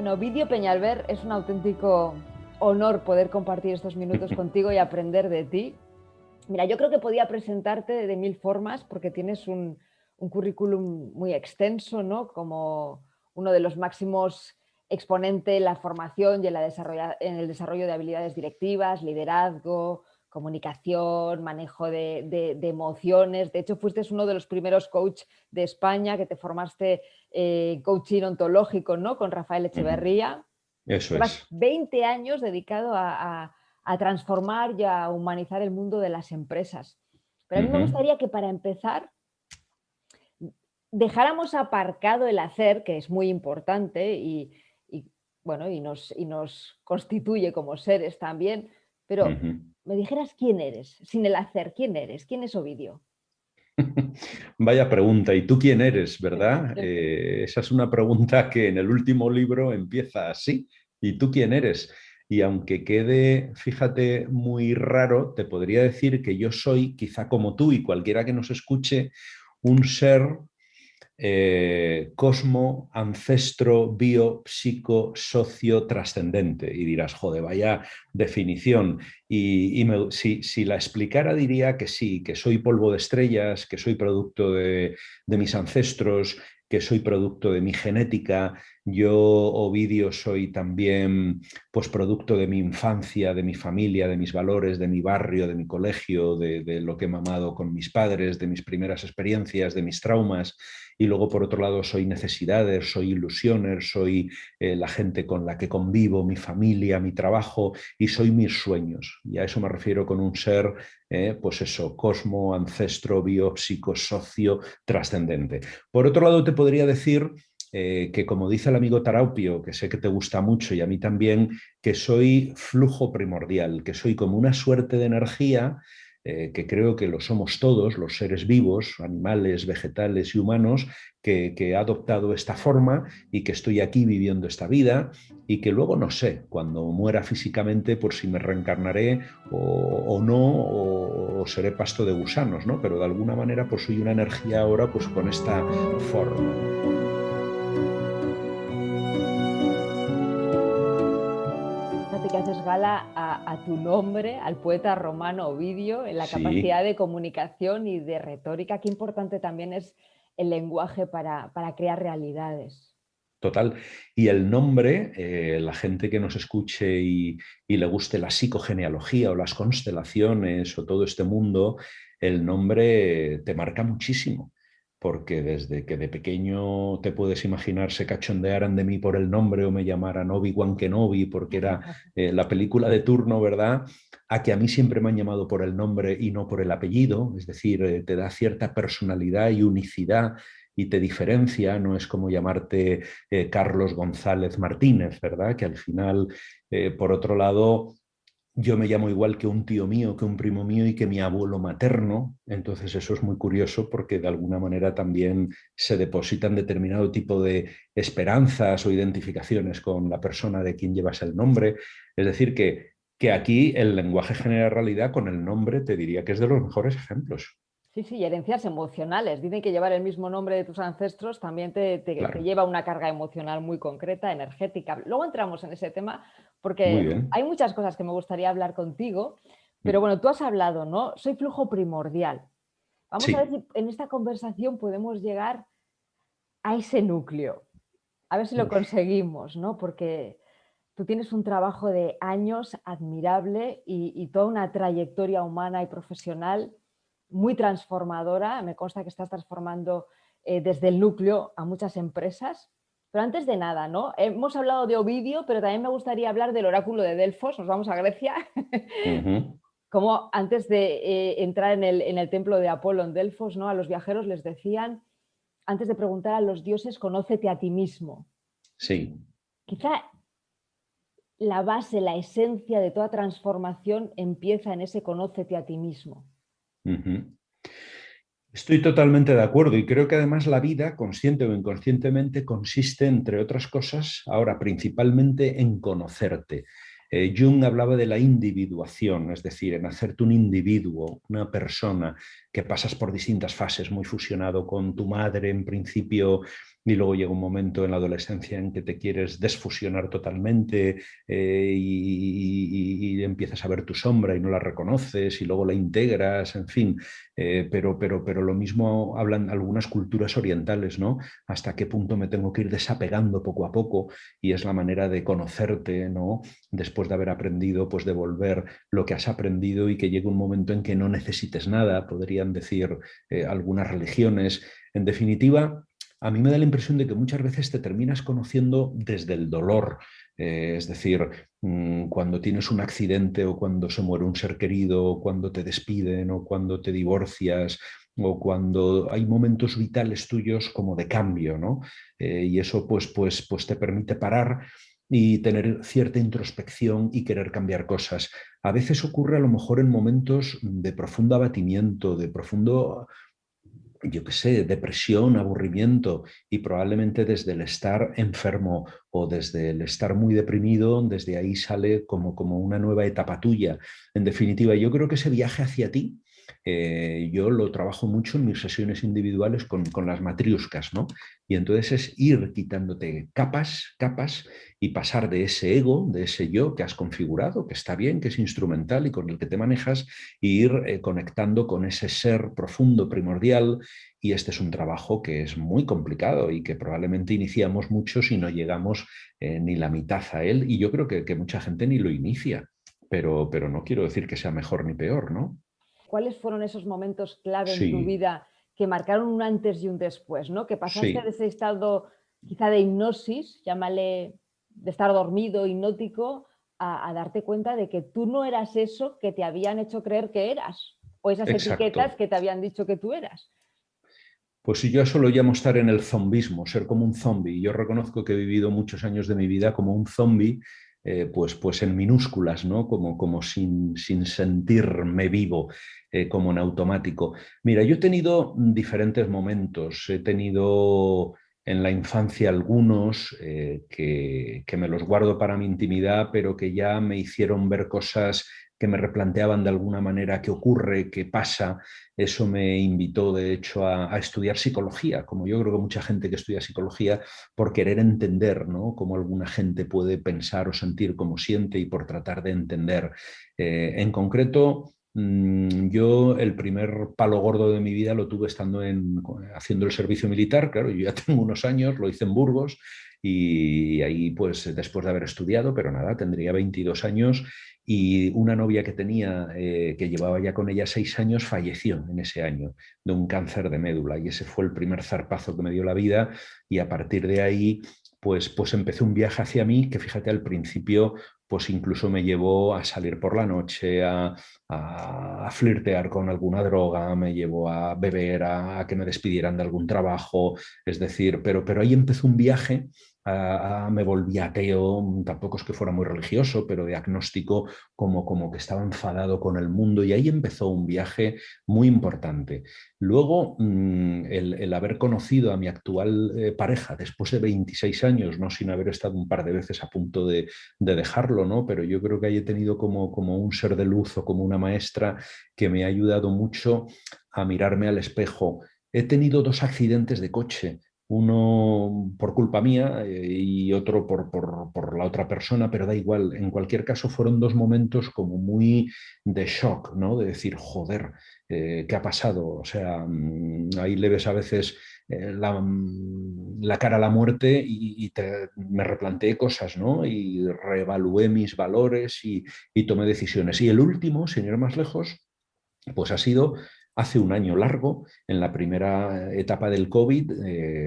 Bueno, Ovidio Peñalver, es un auténtico honor poder compartir estos minutos contigo y aprender de ti. Mira, yo creo que podía presentarte de mil formas porque tienes un currículum muy extenso, ¿no? Como uno de los máximos exponentes en la formación y en el desarrollo de habilidades directivas, liderazgo, comunicación, manejo de emociones. De hecho, fuiste uno de los primeros coach de España que te formaste coaching ontológico, ¿no? Con Rafael Echeverría. Eso Llevas es. 20 años dedicado a transformar y a humanizar el mundo de las empresas. Pero a mí me Ujú. gustaría que para empezar dejáramos aparcado el hacer, que es muy importante bueno, y nos constituye como seres también, pero Ujú. me dijeras quién eres, sin el hacer, quién eres, quién es Ovidio. Vaya pregunta. ¿Y tú quién eres, verdad? Esa es una pregunta que en el último libro empieza así. ¿Y tú quién eres? Y aunque quede, fíjate, muy raro, te podría decir que yo soy, quizá como tú y cualquiera que nos escuche, un ser cosmo, ancestro, bio, psico, socio, trascendente. Y dirás, joder, vaya definición. Si la explicara diría que sí, que soy polvo de estrellas, que soy producto de mis ancestros, que soy producto de mi genética. Yo, Ovidio, soy también pues, producto de mi infancia, de mi familia, de mis valores, de mi barrio, de mi colegio, de lo que he mamado con mis padres, de mis primeras experiencias, de mis traumas. Y luego, por otro lado, soy necesidades, soy ilusiones, soy la gente con la que convivo, mi familia, mi trabajo y soy mis sueños. Y a eso me refiero con un ser, pues eso, cosmo, ancestro, biopsico, socio, trascendente. Por otro lado, te podría decir que como dice el amigo Taraupio, que sé que te gusta mucho y a mí también, que soy flujo primordial, que soy como una suerte de energía que creo que lo somos todos, los seres vivos, animales, vegetales y humanos, que ha adoptado esta forma y que estoy aquí viviendo esta vida y que luego no sé, cuando muera físicamente, por si me reencarnaré o no, o seré pasto de gusanos, ¿no? Pero de alguna manera pues soy una energía ahora pues con esta forma, ¿no? Fíjate que haces gala a tu nombre, al poeta romano Ovidio, en la Sí, capacidad de comunicación y de retórica. Qué importante también es el lenguaje para crear realidades. total. Y el nombre, la gente que nos escuche y le guste la psicogenealogía o las constelaciones o todo este mundo, el nombre te marca muchísimo, porque desde que de pequeño te puedes imaginar se cachondearan de mí por el nombre o me llamaran Obi-Wan Kenobi porque era la película de turno, ¿verdad? A que a mí siempre me han llamado por el nombre y no por el apellido, es decir, te da cierta personalidad y unicidad y te diferencia, no es como llamarte Carlos González Martínez, ¿verdad? Que al final, por otro lado, yo me llamo igual que un tío mío, que un primo mío y que mi abuelo materno. Entonces eso es muy curioso porque de alguna manera también se depositan determinado tipo de esperanzas o identificaciones con la persona de quien llevas el nombre. Es decir, que aquí el lenguaje genera realidad con el nombre, te diría que es de los mejores ejemplos. Sí, sí, y herencias emocionales. Dicen que llevar el mismo nombre de tus ancestros también te Claro, lleva una carga emocional muy concreta, energética. Luego entramos en ese tema muy porque bien. hay muchas cosas que me gustaría hablar contigo, pero bueno, tú has hablado, ¿no? Soy flujo primordial. Vamos a ver Sí. si en esta conversación podemos llegar a ese núcleo. A ver si lo Uf. conseguimos, ¿no? Porque tú tienes un trabajo de años admirable y toda una trayectoria humana y profesional muy transformadora. Me consta que estás transformando desde el núcleo a muchas empresas. Pero antes de nada, ¿no? Hemos hablado de Ovidio, pero también me gustaría hablar del oráculo de Delfos. Nos vamos a Grecia. Ujú. Como antes de entrar en el templo de Apolo en Delfos, ¿no? A los viajeros les decían, antes de preguntar a los dioses, conócete a ti mismo. Sí. Quizá la base, la esencia de toda transformación empieza en ese conócete a ti mismo. Ujú. Estoy totalmente de acuerdo y creo que además la vida, consciente o inconscientemente, consiste, entre otras cosas, ahora principalmente en conocerte. Jung hablaba de la individuación, es decir, en hacerte un individuo, una persona que pasas por distintas fases, muy fusionado con tu madre en principio y luego llega un momento en la adolescencia en que te quieres desfusionar totalmente y empiezas a ver tu sombra y no la reconoces y luego la integras, en fin. Pero lo mismo hablan algunas culturas orientales, ¿no? Hasta qué punto me tengo que ir desapegando poco a poco, y es la manera de conocerte, ¿no? Después de haber aprendido, pues devolver lo que has aprendido y que llegue un momento en que no necesites nada, podrían decir algunas religiones. En definitiva, a mí me da la impresión de que muchas veces te terminas conociendo desde el dolor. Es decir, cuando tienes un accidente o cuando se muere un ser querido, o cuando te despiden o cuando te divorcias o cuando hay momentos vitales tuyos como de cambio, ¿no? Y eso pues te permite parar y tener cierta introspección y querer cambiar cosas. A veces ocurre a lo mejor en momentos de profundo abatimiento, de profundo, yo qué sé, depresión, aburrimiento, y probablemente desde el estar enfermo o desde el estar muy deprimido, desde ahí sale como una nueva etapa tuya. En definitiva, yo creo que ese viaje hacia ti, yo lo trabajo mucho en mis sesiones individuales con las matriuscas, ¿no? Y entonces es ir quitándote capas, capas, y pasar de ese ego, de ese yo que has configurado, que está bien, que es instrumental y con el que te manejas, e ir conectando con ese ser profundo, primordial. Y este es un trabajo que es muy complicado y que probablemente iniciamos muchos y no llegamos ni la mitad a él. Y yo creo que mucha gente ni lo inicia, pero no quiero decir que sea mejor ni peor, ¿no? ¿Cuáles fueron esos momentos clave en tu Sí, vida que marcaron un antes y un después, ¿no? Que pasaste de sí, ese estado quizá de hipnosis, llámale de estar dormido, hipnótico, a darte cuenta de que tú no eras eso que te habían hecho creer que eras, o esas etiquetas exacto. que te habían dicho que tú eras. Pues si yo eso lo llamo estar en el zombismo, ser como un zombie. Yo reconozco que he vivido muchos años de mi vida como un zombie, pues en minúsculas, ¿no? Como sin sentirme vivo, como en automático. Mira, yo he tenido diferentes momentos. He tenido en la infancia algunos que me los guardo para mi intimidad, pero que ya me hicieron ver cosas que me replanteaban de alguna manera qué ocurre, qué pasa. Eso me invitó, de hecho, a estudiar psicología, como yo creo que mucha gente que estudia psicología, por querer entender, ¿no? Cómo alguna gente puede pensar o sentir como siente y por tratar de entender. En concreto, yo el primer palo gordo de mi vida lo tuve haciendo el servicio militar. Claro, yo ya tengo unos años, lo hice en Burgos, y ahí pues después de haber estudiado, pero nada, tendría 22 años, y una novia que tenía, que llevaba ya con ella 6 años, falleció en ese año de un cáncer de médula, y ese fue el primer zarpazo que me dio la vida. Y a partir de ahí pues empecé un viaje hacia mí que, fíjate, al principio pues incluso me llevó a salir por la noche, a flirtear con alguna droga, me llevó a beber, a que me despidieran de algún trabajo. Es decir, pero ahí empezó un viaje. Me volví ateo, tampoco es que fuera muy religioso, pero de agnóstico, como que estaba enfadado con el mundo, y ahí empezó un viaje muy importante. Luego, el haber conocido a mi actual pareja después de 26 años, no sin haber estado un par de veces a punto de dejarlo, ¿no? Pero yo creo que ahí he tenido como un ser de luz o como una maestra que me ha ayudado mucho a mirarme al espejo. He tenido 2 accidentes de coche, uno por culpa mía y otro por la otra persona, pero da igual. En cualquier caso, fueron 2 momentos como muy de shock, ¿no? De decir, joder, ¿qué ha pasado? O sea, ahí le ves a veces la cara a la muerte, me replanteé cosas, ¿no? Y reevalué mis valores y tomé decisiones. Y el último, sin ir más lejos, pues ha sido hace un año largo, en la primera etapa del COVID.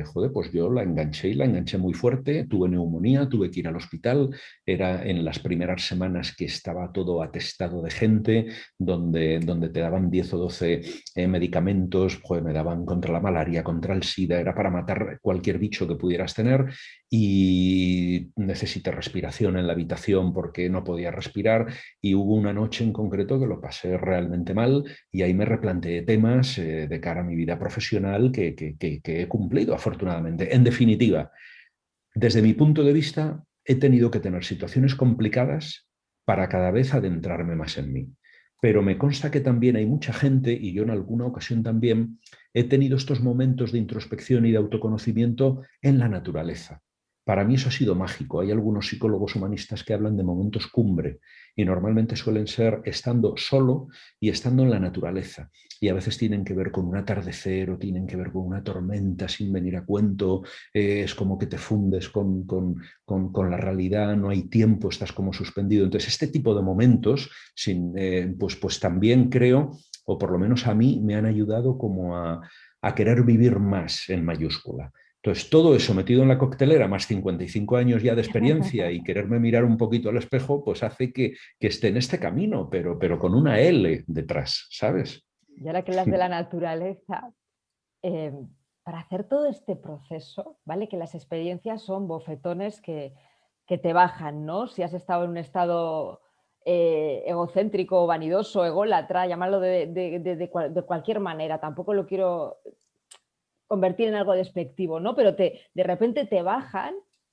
Joder, pues yo la enganché, y la enganché muy fuerte, tuve neumonía, tuve que ir al hospital. Era en las primeras semanas que estaba todo atestado de gente, donde te daban 10 o 12 medicamentos. Joder, me daban contra la malaria, contra el SIDA, era para matar cualquier bicho que pudieras tener, y necesité respiración en la habitación porque no podía respirar. Y hubo una noche en concreto que lo pasé realmente mal, y ahí me replanteé temas de cara a mi vida profesional que he cumplido, afortunadamente. En definitiva, desde mi punto de vista, he tenido que tener situaciones complicadas para cada vez adentrarme más en mí. pero me consta que también hay mucha gente, y yo en alguna ocasión también, he tenido estos momentos de introspección y de autoconocimiento en la naturaleza. Para mí eso ha sido mágico. Hay algunos psicólogos humanistas que hablan de momentos cumbre y normalmente suelen ser estando solo y estando en la naturaleza. Y a veces tienen que ver con un atardecer o tienen que ver con una tormenta sin venir a cuento. Es como que te fundes con la realidad, no hay tiempo, estás como suspendido. Entonces, este tipo de momentos, pues también creo, o por lo menos a mí, me han ayudado como a querer vivir más en mayúscula. Entonces, todo eso metido en la coctelera, más 55 años ya de experiencia y quererme mirar un poquito al espejo, pues hace que esté en este camino, pero con una L detrás, ¿sabes? Y ahora que las de la naturaleza, eh, para hacer todo este proceso, ¿vale? Que las experiencias son bofetones que te bajan, ¿no? Si has estado en un estado egocéntrico, vanidoso, ególatra, llamarlo de cualquier manera, tampoco lo quiero convertir en algo despectivo, ¿no? Pero de repente te bajan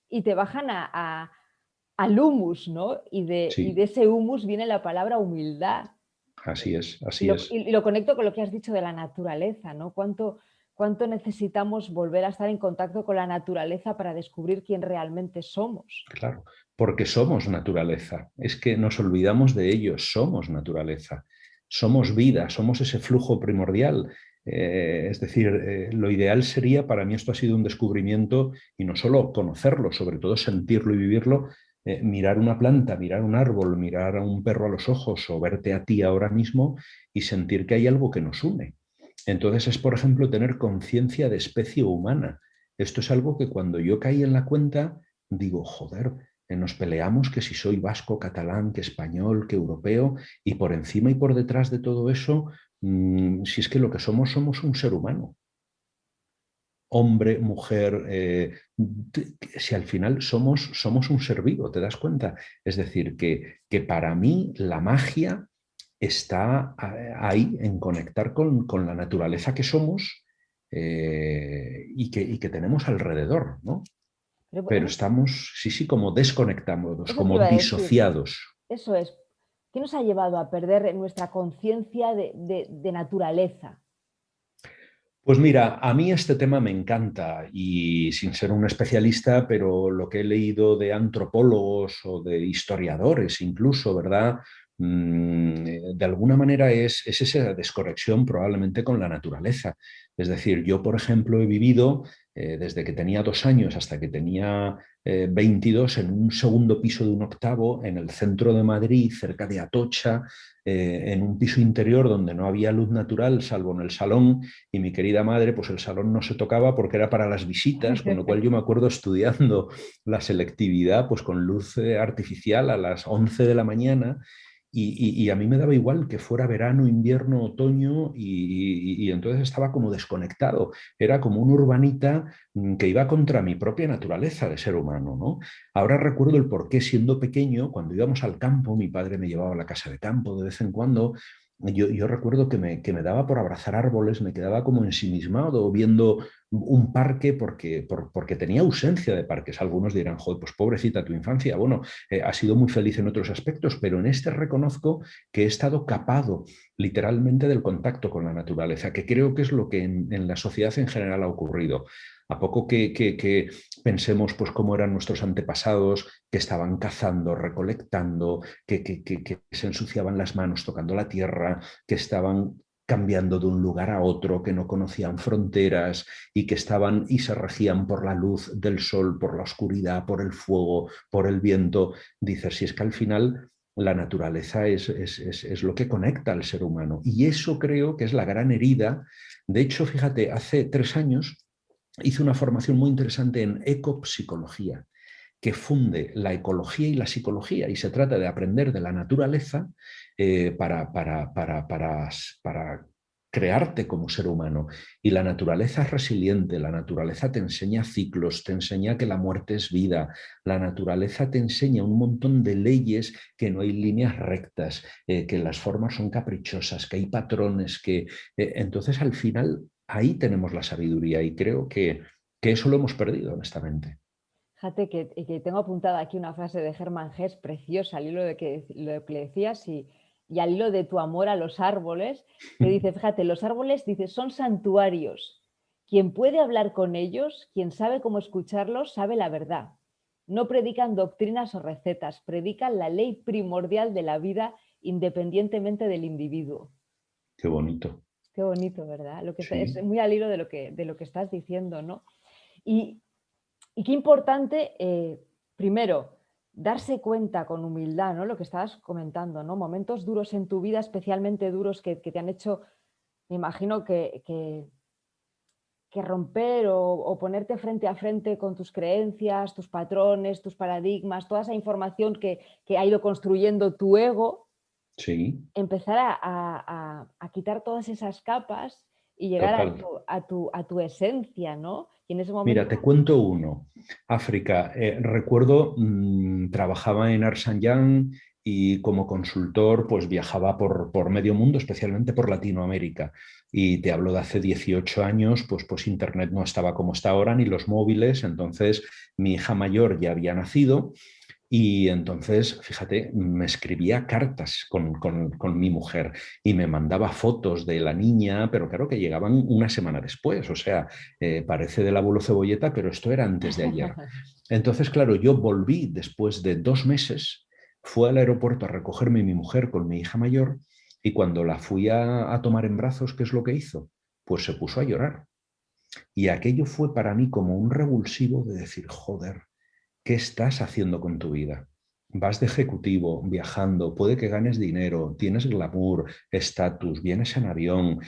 y te bajan al humus, ¿no? Y de Sí, ese humus viene la palabra humildad. así es, Y así lo, es. y lo conecto con lo que has dicho de la naturaleza, ¿no? ¿Cuánto necesitamos volver a estar en contacto con la naturaleza para descubrir quién realmente somos? Claro, porque somos naturaleza. Es que nos olvidamos de ello, somos naturaleza. Somos vida, somos ese flujo primordial. Es decir, lo ideal sería, para mí esto ha sido un descubrimiento, y no solo conocerlo, sobre todo sentirlo y vivirlo, mirar una planta, mirar un árbol, mirar a un perro a los ojos o verte a ti ahora mismo y sentir que hay algo que nos une. Entonces es, por ejemplo, tener conciencia de especie humana. Esto es algo que cuando yo caí en la cuenta, digo, joder, nos peleamos que si soy vasco, catalán, que español, que europeo, y por encima y por detrás de todo eso, si es que lo que somos un ser humano, hombre, mujer, si al final somos un ser vivo, ¿te das cuenta? Es decir, que para mí la magia está ahí en conectar con la naturaleza que somos y que tenemos alrededor, ¿no? Pero Pero estamos, sí, sí, como desconectados, eso te como iba a decir, disociados. eso es. ¿Qué nos ha llevado a perder nuestra conciencia de naturaleza? Pues mira, a mí este tema me encanta y sin ser un especialista, pero lo que he leído de antropólogos o de historiadores incluso, ¿verdad? De alguna manera es esa desconexión probablemente con la naturaleza. Es decir, yo, por ejemplo, he vivido desde que tenía 2 años hasta que tenía 22 en un segundo piso de un octavo en el centro de Madrid, cerca de Atocha, en un piso interior donde no había luz natural salvo en el salón y mi querida madre, pues el salón no se tocaba porque era para las visitas, con lo cual yo me acuerdo estudiando la selectividad pues con luz artificial a las 11 de la mañana y a mí me daba igual que fuera verano, invierno, otoño y entonces estaba como desconectado. Era como un urbanita que iba contra mi propia naturaleza de ser humano, ¿no? Ahora recuerdo el por qué siendo pequeño, cuando íbamos al campo, mi padre me llevaba a la casa de campo de vez en cuando. Yo recuerdo que me daba por abrazar árboles, me quedaba como ensimismado viendo un parque porque tenía ausencia de parques. Algunos dirán, joder, pues pobrecita tu infancia. Bueno, ha sido muy feliz en otros aspectos, pero en este reconozco que he estado capado literalmente del contacto con la naturaleza, que creo que es lo que en la sociedad en general ha ocurrido. A poco que pensemos pues cómo eran nuestros antepasados, que estaban cazando, recolectando, que se ensuciaban las manos tocando la tierra, que estaban cambiando de un lugar a otro, que no conocían fronteras y que estaban y se regían por la luz del sol, por la oscuridad, por el fuego, por el viento. Dices, si es que al final la naturaleza es lo que conecta al ser humano. Y eso creo que es la gran herida. De hecho, fíjate, hace 3 años hice una formación muy interesante en ecopsicología que funde la ecología y la psicología y se trata de aprender de la naturaleza para crearte como ser humano. Y la naturaleza es resiliente, la naturaleza te enseña ciclos, te enseña que la muerte es vida, la naturaleza te enseña un montón de leyes, que no hay líneas rectas, que las formas son caprichosas, que hay patrones, entonces al final ahí tenemos la sabiduría y creo que eso lo hemos perdido, honestamente. Fíjate que tengo apuntada aquí una frase de Hermann Hesse preciosa al hilo de lo que le decías y al hilo de tu amor a los árboles, que dice, fíjate, los árboles, dice, son santuarios. Quien puede hablar con ellos, quien sabe cómo escucharlos, sabe la verdad. No predican doctrinas o recetas, predican la ley primordial de la vida independientemente del individuo. Qué bonito. Qué bonito, ¿verdad? Lo que Sí. es muy al hilo de lo que estás diciendo, ¿no? Y, y qué importante, primero, darse cuenta con humildad, ¿no? Lo que estabas comentando, ¿no? Momentos duros en tu vida, especialmente duros que te han hecho, me imagino que romper o ponerte frente a frente con tus creencias, tus patrones, tus paradigmas, toda esa información que ha ido construyendo tu ego, Sí, empezar a quitar todas esas capas y llegar total. a tu esencia, ¿no? Y en ese Mira, momento, te cuento uno. África. Recuerdo, trabajaba en Arsanyan y como consultor pues viajaba por medio mundo, especialmente por Latinoamérica. Y te hablo de hace 18 años, pues Internet no estaba como está ahora, ni los móviles. Entonces mi hija mayor ya había nacido. Y entonces, fíjate, me escribía cartas con mi mujer y me mandaba fotos de la niña, pero claro que llegaban una semana después. O sea, parece del abuelo Cebolleta, pero esto era antes de ayer. Entonces, claro, yo volví después de 2 meses, fui al aeropuerto a recogerme mi mujer con mi hija mayor y cuando la fui a tomar en brazos, ¿qué es lo que hizo? Pues se puso a llorar. Y aquello fue para mí como un revulsivo de decir, joder, ¿qué estás haciendo con tu vida? Vas de ejecutivo, viajando, puede que ganes dinero, tienes glamour, estatus, vienes en avión,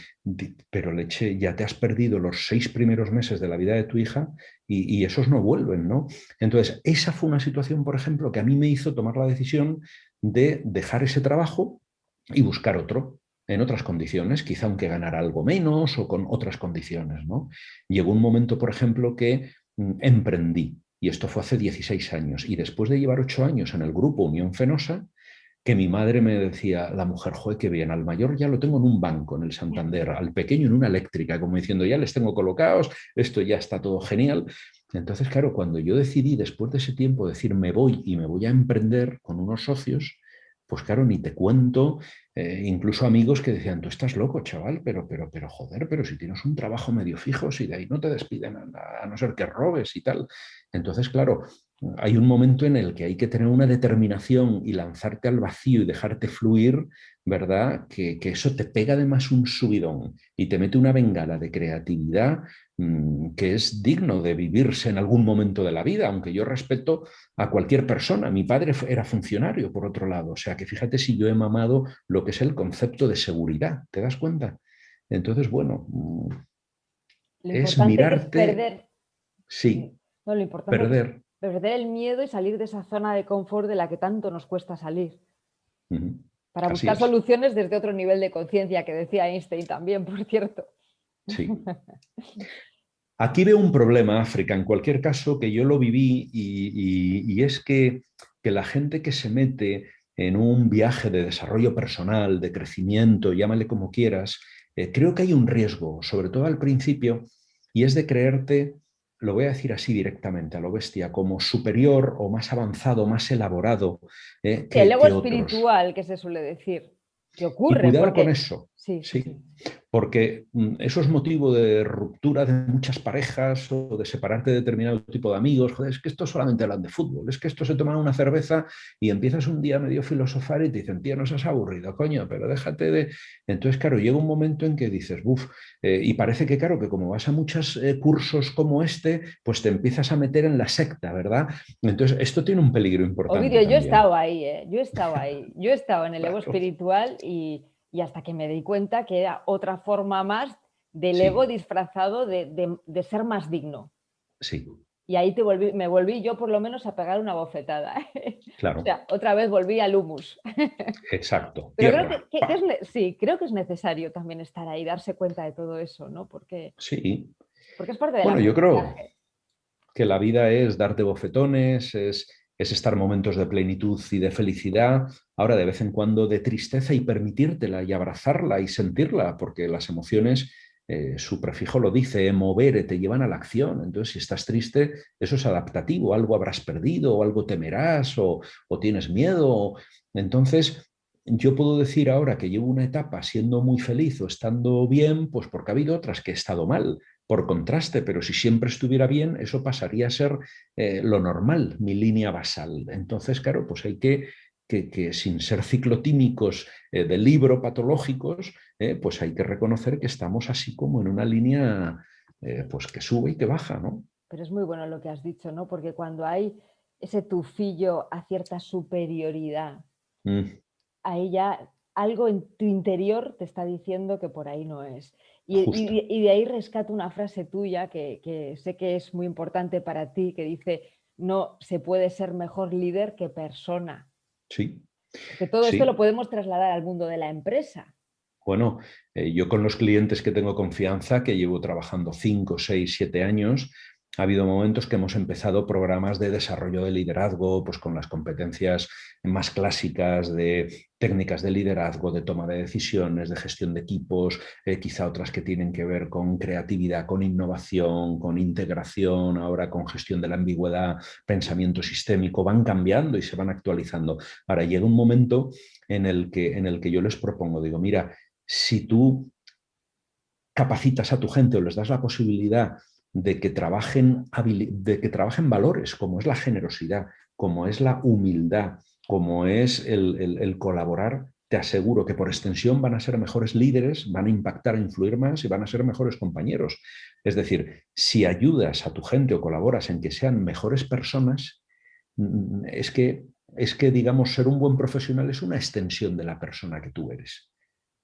pero leche, ya te has perdido los 6 primeros meses de la vida de tu hija y esos no vuelven, ¿no? Entonces, esa fue una situación, por ejemplo, que a mí me hizo tomar la decisión de dejar ese trabajo y buscar otro en otras condiciones, quizá aunque ganara algo menos o con otras condiciones, ¿no? Llegó un momento, por ejemplo, que emprendí. Y esto fue hace 16 años. Y después de llevar 8 años en el grupo Unión Fenosa, que mi madre me decía, la mujer, joder, qué bien, al mayor ya lo tengo en un banco, en el Santander, al pequeño en una eléctrica, como diciendo, ya les tengo colocados, esto ya está todo genial. Entonces, claro, cuando yo decidí después de ese tiempo decir, me voy y me voy a emprender con unos socios, pues claro, ni te cuento, incluso amigos que decían, tú estás loco, chaval, pero, joder, pero si tienes un trabajo medio fijo, si de ahí no te despiden a no ser que robes y tal. Entonces, claro, hay un momento en el que hay que tener una determinación y lanzarte al vacío y dejarte fluir, ¿verdad? Que eso te pega además un subidón y te mete una bengala de creatividad que es digno de vivirse en algún momento de la vida, aunque yo respeto a cualquier persona. Mi padre era funcionario, por otro lado, o sea que fíjate si yo he mamado lo que es el concepto de seguridad, ¿te das cuenta? Entonces, bueno, lo es importante que es mirarte, perder, sí, no, lo importante que es perder. perder el miedo y salir de esa zona de confort de la que tanto nos cuesta salir, para Así buscar es, soluciones desde otro nivel de conciencia, que decía Einstein también, por cierto. sí. Aquí veo un problema, África, en cualquier caso, que yo lo viví y es que la gente que se mete en un viaje de desarrollo personal, de crecimiento, llámale como quieras, creo que hay un riesgo, sobre todo al principio, y es de creerte, lo voy a decir así directamente, a lo bestia, como superior o más avanzado, más elaborado Sí, el ego que otros. espiritual, que se suele decir, que Y ocurre, cuidado con porque eso, sí, sí, sí, sí. porque eso es motivo de ruptura de muchas parejas o de separarte de determinado tipo de amigos. Joder, es que esto solamente hablan de fútbol, es que esto se toman una cerveza y empiezas un día medio filosofar y te dicen, tío, no seas aburrido, coño, pero déjate de... Entonces, claro, llega un momento en que dices, buf, y parece que, claro, que como vas a muchos cursos como este, pues te empiezas a meter en la secta, ¿verdad? Entonces, esto tiene un peligro Ovidio, importante yo he también. estado ahí, ¿eh? Yo he estado ahí. Yo he estado en el ego Claro, espiritual y hasta que me di cuenta que era otra forma más del ego sí, disfrazado de ser más digno. sí, Y ahí me volví yo por lo menos a pegar una bofetada. O claro, sea, otra vez volví al humus. exacto, Pero creo tierra, pa. sí, creo que es necesario también estar ahí, darse cuenta de todo eso, ¿no? Sí. Porque es parte del Bueno, yo creo aprendizaje. que la vida es darte bofetones, es estar momentos de plenitud y de felicidad, ahora de vez en cuando de tristeza y permitírtela y abrazarla y sentirla, porque las emociones, su prefijo lo dice, mover, te llevan a la acción. Entonces, si estás triste, eso es adaptativo, algo habrás perdido o algo temerás o tienes miedo. Entonces, yo puedo decir ahora que llevo una etapa siendo muy feliz o estando bien, pues porque ha habido otras que he estado mal, por contraste, pero si siempre estuviera bien, eso pasaría a ser lo normal, mi línea basal. Entonces, claro, pues hay que sin ser ciclotímicos de libro patológicos, pues hay que reconocer que estamos así como en una línea pues que sube y que baja, ¿no? Pero es muy bueno lo que has dicho, ¿no? Porque cuando hay ese tufillo a cierta superioridad, Mm, ahí ya algo en tu interior te está diciendo que por ahí no es. justo, Y de ahí rescato una frase tuya que sé que es muy importante para ti, que dice, no se puede ser mejor líder que persona. sí, Porque todo esto lo sí. podemos trasladar al mundo de la empresa. Bueno, yo con los clientes que tengo confianza, que llevo trabajando 5, 6, 7 años, ha habido momentos que hemos empezado programas de desarrollo de liderazgo, pues con las competencias más clásicas de técnicas de liderazgo, de toma de decisiones, de gestión de equipos, quizá otras que tienen que ver con creatividad, con innovación, con integración, ahora con gestión de la ambigüedad, pensamiento sistémico, van cambiando y se van actualizando. Ahora llega un momento en el que yo les propongo, digo, mira, si tú capacitas a tu gente o les das la posibilidad de que trabajen valores, como es la generosidad, como es la humildad, como es el colaborar, te aseguro que por extensión van a ser mejores líderes, van a impactar, a influir más y van a ser mejores compañeros. Es decir, si ayudas a tu gente o colaboras en que sean mejores personas, es que, digamos, ser un buen profesional es una extensión de la persona que tú eres.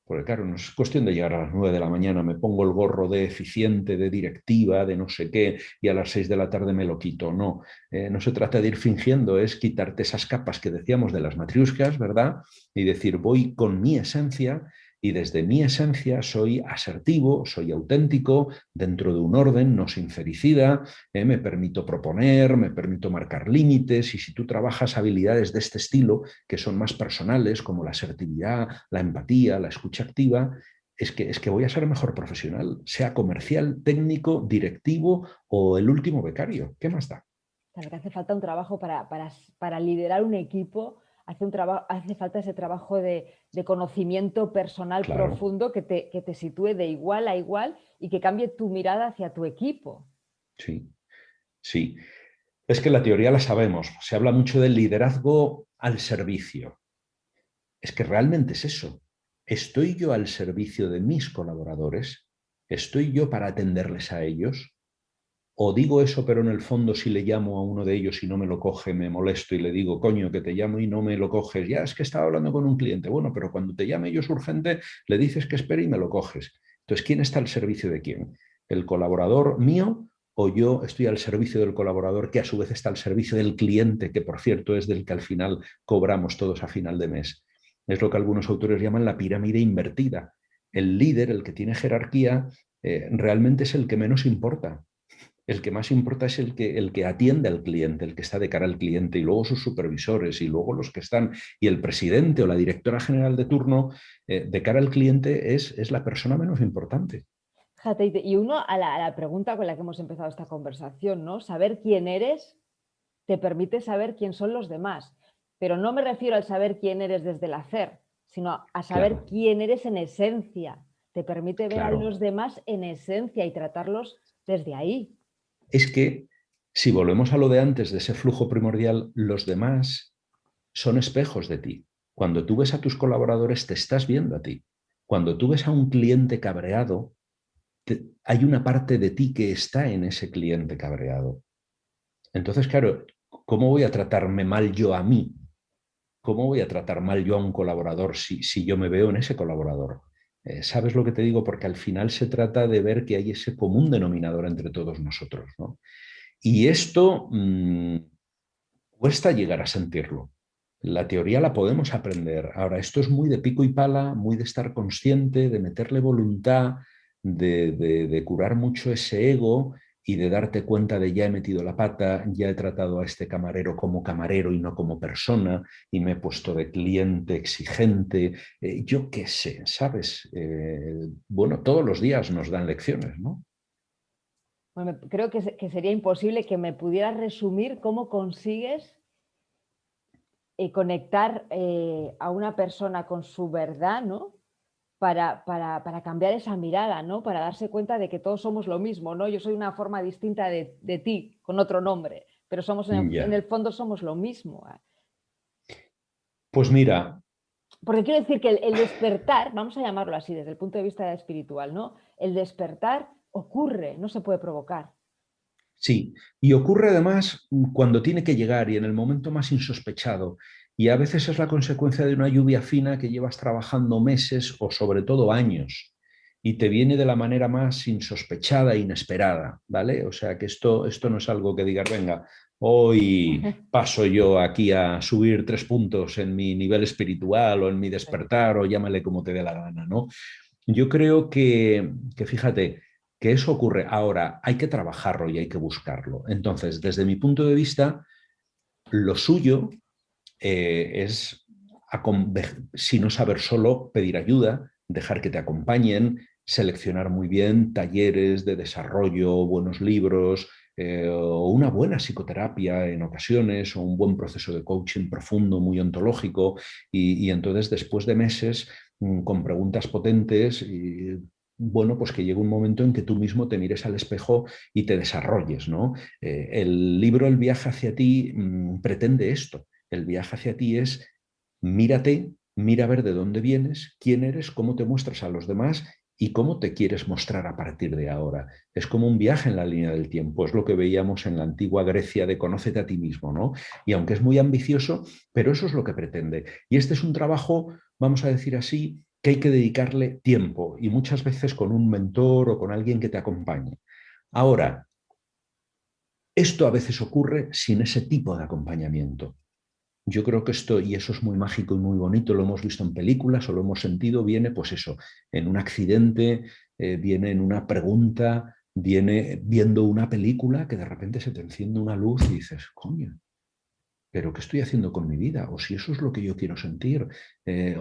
Porque claro, no es cuestión de llegar a las 9 de la mañana, me pongo el gorro de eficiente, de directiva, de no sé qué, y a las 6 de la tarde me lo quito. No, no se trata de ir fingiendo, es quitarte esas capas que decíamos de las matriuscas, ¿verdad? Y decir, voy con mi esencia y desde mi esencia soy asertivo, soy auténtico, dentro de un orden, no sincericida, me permito proponer, me permito marcar límites y si tú trabajas habilidades de este estilo, que son más personales, como la asertividad, la empatía, la escucha activa, es que voy a ser mejor profesional, sea comercial, técnico, directivo o el último becario. ¿Qué más da? Claro que hace falta un trabajo para liderar un equipo, hace falta ese trabajo de conocimiento personal Claro, profundo que te sitúe de igual a igual y que cambie tu mirada hacia tu equipo. sí, sí. Es que la teoría la sabemos, se habla mucho del liderazgo al servicio. Es que realmente es eso. ¿Estoy yo al servicio de mis colaboradores? ¿Estoy yo para atenderles a ellos? O digo eso, pero en el fondo si le llamo a uno de ellos y no me lo coge, me molesto y le digo, coño, que te llamo y no me lo coges. Ya es que estaba hablando con un cliente. Bueno, pero cuando te llame yo es urgente, le dices que espere y me lo coges. Entonces, ¿quién está al servicio de quién? ¿El colaborador mío o yo estoy al servicio del colaborador que a su vez está al servicio del cliente, que por cierto es del que al final cobramos todos a final de mes? Es lo que algunos autores llaman la pirámide invertida. El líder, el que tiene jerarquía, realmente es el que menos importa. El que más importa es el que atiende al cliente, el que está de cara al cliente, y luego sus supervisores, y luego los que están, y el presidente o la directora general de turno, de cara al cliente es la persona menos importante. Fíjate, y uno a la pregunta con la que hemos empezado esta conversación, ¿no? Saber quién eres te permite saber quién son los demás. Pero no me refiero al saber quién eres desde el hacer, sino a saber Claro, quién eres en esencia. Te permite ver a claro. los demás en esencia y tratarlos desde ahí. Es que si volvemos a lo de antes, de ese flujo primordial, los demás son espejos de ti. Cuando tú ves a tus colaboradores, te estás viendo a ti. Cuando tú ves a un cliente cabreado, hay una parte de ti que está en ese cliente cabreado. Entonces, claro, ¿cómo voy a tratarme mal yo a mí? ¿Cómo voy a tratar mal yo a un colaborador si yo me veo en ese colaborador? ¿Sabes lo que te digo? Porque al final se trata de ver que hay ese común denominador entre todos nosotros, ¿no? Y esto cuesta llegar a sentirlo. La teoría la podemos aprender. Ahora, esto es muy de pico y pala, muy de estar consciente, de meterle voluntad, de curar mucho ese ego y de darte cuenta de ya he metido la pata, ya he tratado a este camarero como camarero y no como persona, y me he puesto de cliente exigente. Yo qué sé, ¿sabes? Bueno, todos los días nos dan lecciones, ¿no? Bueno, creo que sería imposible que me pudieras resumir cómo consigues conectar a una persona con su verdad, ¿no? Para cambiar esa mirada, ¿no? Para darse cuenta de que todos somos lo mismo, ¿no? Yo soy una forma distinta de ti, con otro nombre, pero somos en Ya. el fondo somos lo mismo. Pues mira, Porque quiero decir que el despertar, vamos a llamarlo así desde el punto de vista espiritual, ¿no? El despertar ocurre, no se puede provocar. sí, y ocurre además cuando tiene que llegar y en el momento más insospechado. Y a veces es la consecuencia de una lluvia fina que llevas trabajando meses o sobre todo años y te viene de la manera más insospechada e inesperada, ¿vale? O sea que esto no es algo que digas, venga, hoy paso yo aquí a subir 3 puntos en mi nivel espiritual o en mi despertar o llámale como te dé la gana, ¿no? Yo creo que fíjate, que eso ocurre. Ahora, hay que trabajarlo y hay que buscarlo. Entonces, desde mi punto de vista, lo suyo es, si no saber solo, pedir ayuda, dejar que te acompañen, seleccionar muy bien talleres de desarrollo, buenos libros, o una buena psicoterapia en ocasiones, o un buen proceso de coaching profundo, muy ontológico, y entonces después de meses con preguntas potentes, y, bueno, pues que llegue un momento en que tú mismo te mires al espejo y te desarrolles, ¿no? El libro El viaje hacia ti pretende esto. El viaje hacia ti es mírate, mira a ver de dónde vienes, quién eres, cómo te muestras a los demás y cómo te quieres mostrar a partir de ahora. Es como un viaje en la línea del tiempo, es lo que veíamos en la antigua Grecia de conócete a ti mismo, ¿no? Y aunque es muy ambicioso, pero eso es lo que pretende. Y este es un trabajo, vamos a decir así, que hay que dedicarle tiempo y muchas veces con un mentor o con alguien que te acompañe. Ahora, esto a veces ocurre sin ese tipo de acompañamiento. Yo creo que esto, y eso es muy mágico y muy bonito, lo hemos visto en películas o lo hemos sentido, viene pues eso, en un accidente, viene en una pregunta, viene viendo una película que de repente se te enciende una luz y dices, coño, pero ¿qué estoy haciendo con mi vida? O si eso es lo que yo quiero sentir.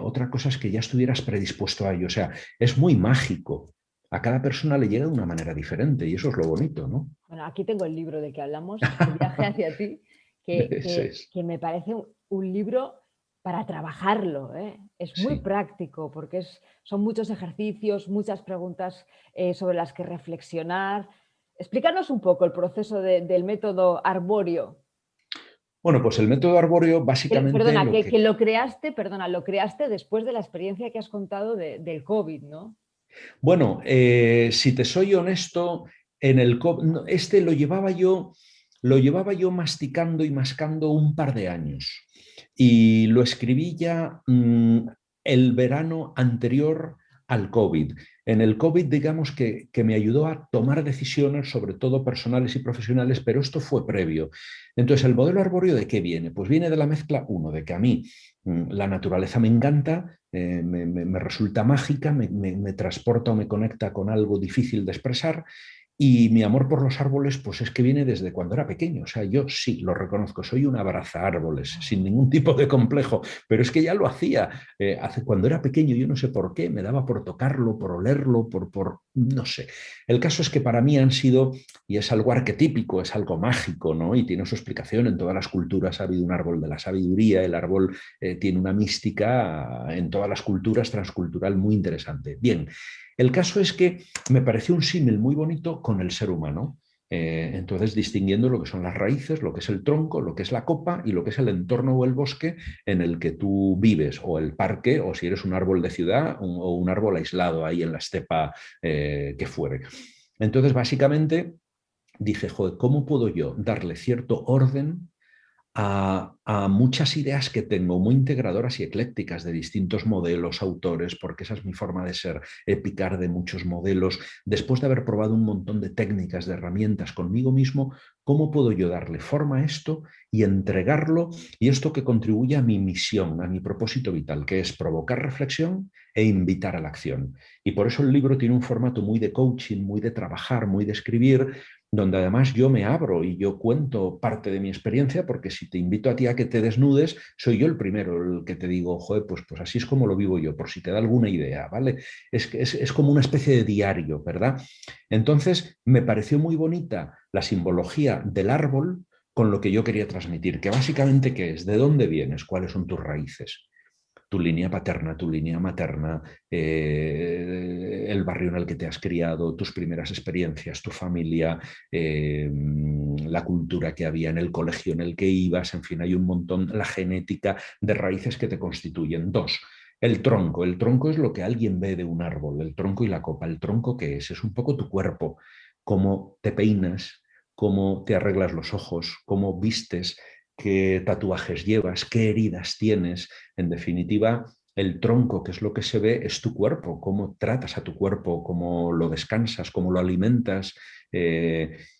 Otra cosa es que ya estuvieras predispuesto a ello. O sea, es muy mágico. A cada persona le llega de una manera diferente y eso es lo bonito, ¿no? Bueno, aquí tengo el libro del que hablamos, El viaje hacia ti, Es. que me parece un libro para trabajarlo, ¿eh? Es muy Sí. práctico porque son muchos ejercicios, muchas preguntas sobre las que reflexionar. Explícanos un poco el proceso del método arbóreo. Bueno, pues el método arbóreo básicamente Perdona, lo que... que lo creaste, perdona, lo creaste después de la experiencia que has contado del COVID, ¿no? Bueno, si te soy honesto, este lo llevaba yo masticando y mascando un par de años. Y lo escribí ya el verano anterior al COVID. En el COVID, digamos que me ayudó a tomar decisiones, sobre todo personales y profesionales, pero esto fue previo. Entonces, ¿el modelo arbóreo de qué viene? Pues viene de la mezcla, uno, de que a mí la naturaleza me encanta, me resulta mágica, me transporta o me conecta con algo difícil de expresar. Y mi amor por los árboles, pues es que viene desde cuando era pequeño. O sea, yo sí, lo reconozco, soy un abraza árboles, sin ningún tipo de complejo, pero es que ya lo hacía. Hace, cuando era pequeño, yo no sé por qué, me daba por tocarlo, por olerlo, no sé. El caso es que para mí han sido, y es algo arquetípico, es algo mágico, ¿no? Y tiene su explicación en todas las culturas. Ha habido un árbol de la sabiduría, el árbol tiene una mística en todas las culturas, transcultural, muy interesante. Bien, el caso es que me pareció un símil muy bonito con el ser humano. Entonces, distinguiendo lo que son las raíces, lo que es el tronco, lo que es la copa y lo que es el entorno o el bosque en el que tú vives, o el parque, o si eres un árbol de ciudad o un árbol aislado ahí en la estepa que fuere. Entonces, básicamente, dije, joder, ¿cómo puedo yo darle cierto orden a muchas ideas que tengo muy integradoras y eclécticas de distintos modelos, autores, porque esa es mi forma de ser, picar de muchos modelos? Después de haber probado un montón de técnicas, de herramientas conmigo mismo, ¿cómo puedo yo darle forma a esto y entregarlo? Y esto que contribuye a mi misión, a mi propósito vital, que es provocar reflexión e invitar a la acción. Y por eso el libro tiene un formato muy de coaching, muy de trabajar, muy de escribir, donde además yo me abro y yo cuento parte de mi experiencia, porque si te invito a ti a que te desnudes, soy yo el primero el que te digo, joder, pues así es como lo vivo yo, por si te da alguna idea, ¿vale? Es como una especie de diario, ¿verdad? Entonces, me pareció muy bonita la simbología del árbol, con lo que yo quería transmitir, que básicamente ¿qué es? ¿De dónde vienes? ¿Cuáles son tus raíces? Tu línea paterna, tu línea materna, el barrio en el que te has criado, tus primeras experiencias, tu familia, la cultura que había en el colegio en el que ibas, en fin, hay un montón, la genética de raíces que te constituyen. Dos, el tronco. El tronco es lo que alguien ve de un árbol, el tronco y la copa. ¿El tronco qué es? Es un poco tu cuerpo, cómo te peinas, cómo te arreglas los ojos, cómo vistes, qué tatuajes llevas, qué heridas tienes. En definitiva, el tronco, que es lo que se ve, es tu cuerpo, cómo tratas a tu cuerpo, cómo lo descansas, cómo lo alimentas.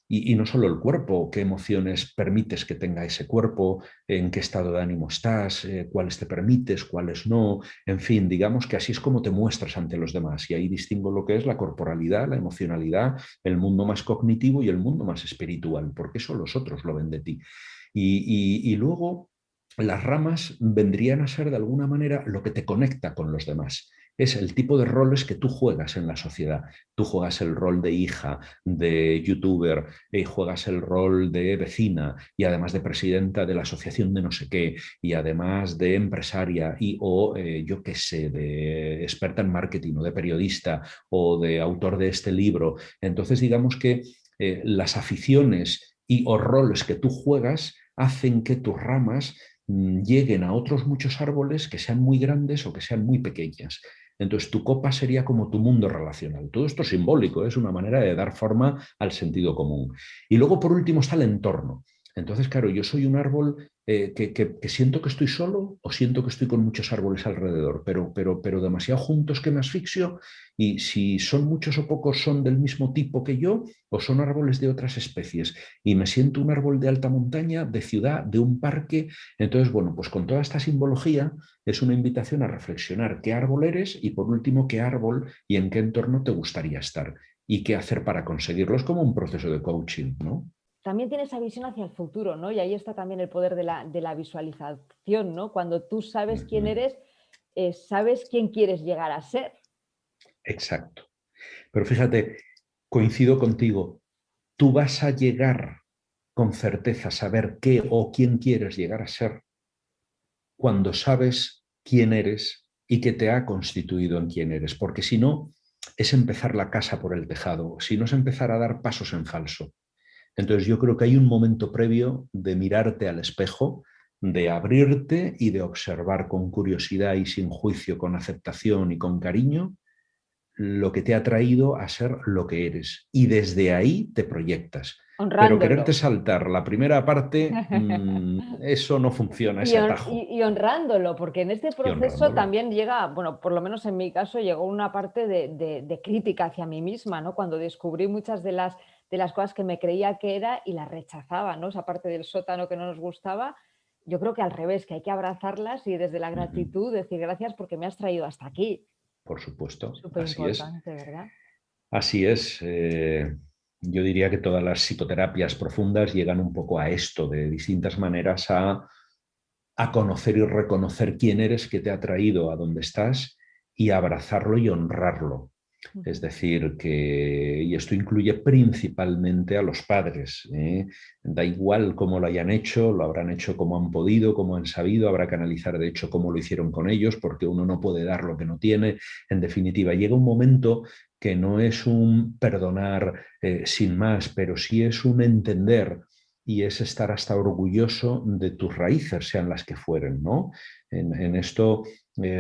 Y no solo el cuerpo, qué emociones permites que tenga ese cuerpo, en qué estado de ánimo estás, cuáles te permites, cuáles no. En fin, digamos que así es como te muestras ante los demás. Y ahí distingo lo que es la corporalidad, la emocionalidad, el mundo más cognitivo y el mundo más espiritual, porque eso los otros lo ven de ti. Y luego las ramas vendrían a ser de alguna manera lo que te conecta con los demás. Es el tipo de roles que tú juegas en la sociedad. Tú juegas el rol de hija, de youtuber, juegas el rol de vecina y además de presidenta de la asociación de no sé qué y además de empresaria y o yo qué sé, de experta en marketing o de periodista o de autor de este libro. Entonces digamos que las aficiones y o roles que tú juegas hacen que tus ramas lleguen a otros muchos árboles que sean muy grandes o que sean muy pequeñas. Entonces, tu copa sería como tu mundo relacional. Todo esto es simbólico, es una manera de dar forma al sentido común. Y luego, por último, está el entorno. Entonces, claro, yo soy un árbol que siento que estoy solo o siento que estoy con muchos árboles alrededor, pero demasiado juntos que me asfixio y si son muchos o pocos son del mismo tipo que yo o son árboles de otras especies y me siento un árbol de alta montaña, de ciudad, de un parque. Entonces, bueno, pues con toda esta simbología es una invitación a reflexionar qué árbol eres y por último qué árbol y en qué entorno te gustaría estar y qué hacer para conseguirlo. Es como un proceso de coaching, ¿no? También tiene esa visión hacia el futuro, ¿no? Y ahí está también el poder de la visualización, ¿no? Cuando tú sabes quién Ujú. eres, sabes quién quieres llegar a ser. Exacto. Pero fíjate, coincido contigo, tú vas a llegar con certeza a saber qué o quién quieres llegar a ser cuando sabes quién eres y qué te ha constituido en quién eres, porque si no, es empezar la casa por el tejado, si no es empezar a dar pasos en falso. Entonces yo creo que hay un momento previo de mirarte al espejo, de abrirte y de observar con curiosidad y sin juicio, con aceptación y con cariño lo que te ha traído a ser lo que eres. Y desde ahí te proyectas. Pero Honrándolo. quererte saltar la primera parte, eso no funciona, ese atajo. Y honrándolo, porque en este Y proceso honrándolo. también llega, bueno, por lo menos en mi caso, llegó una parte de crítica hacia mí misma, ¿no? Cuando descubrí muchas de las cosas que me creía que era y las rechazaba, ¿no? Esa parte del sótano que no nos gustaba, yo creo que al revés, que hay que abrazarlas y desde la Uh -huh. gratitud decir gracias porque me has traído hasta aquí. Por supuesto, Súper así es. importante, ¿verdad? Así es. Yo diría que todas las psicoterapias profundas llegan un poco a esto, de distintas maneras a conocer y reconocer quién eres, que te ha traído a donde estás y abrazarlo y honrarlo. Es decir, que, y esto incluye principalmente a los padres, ¿eh? Da igual cómo lo hayan hecho, lo habrán hecho como han podido, como han sabido, habrá que analizar de hecho cómo lo hicieron con ellos, porque uno no puede dar lo que no tiene. En definitiva, llega un momento que no es un perdonar sin más, pero sí es un entender y es estar hasta orgulloso de tus raíces, sean las que fueren, ¿no? En esto,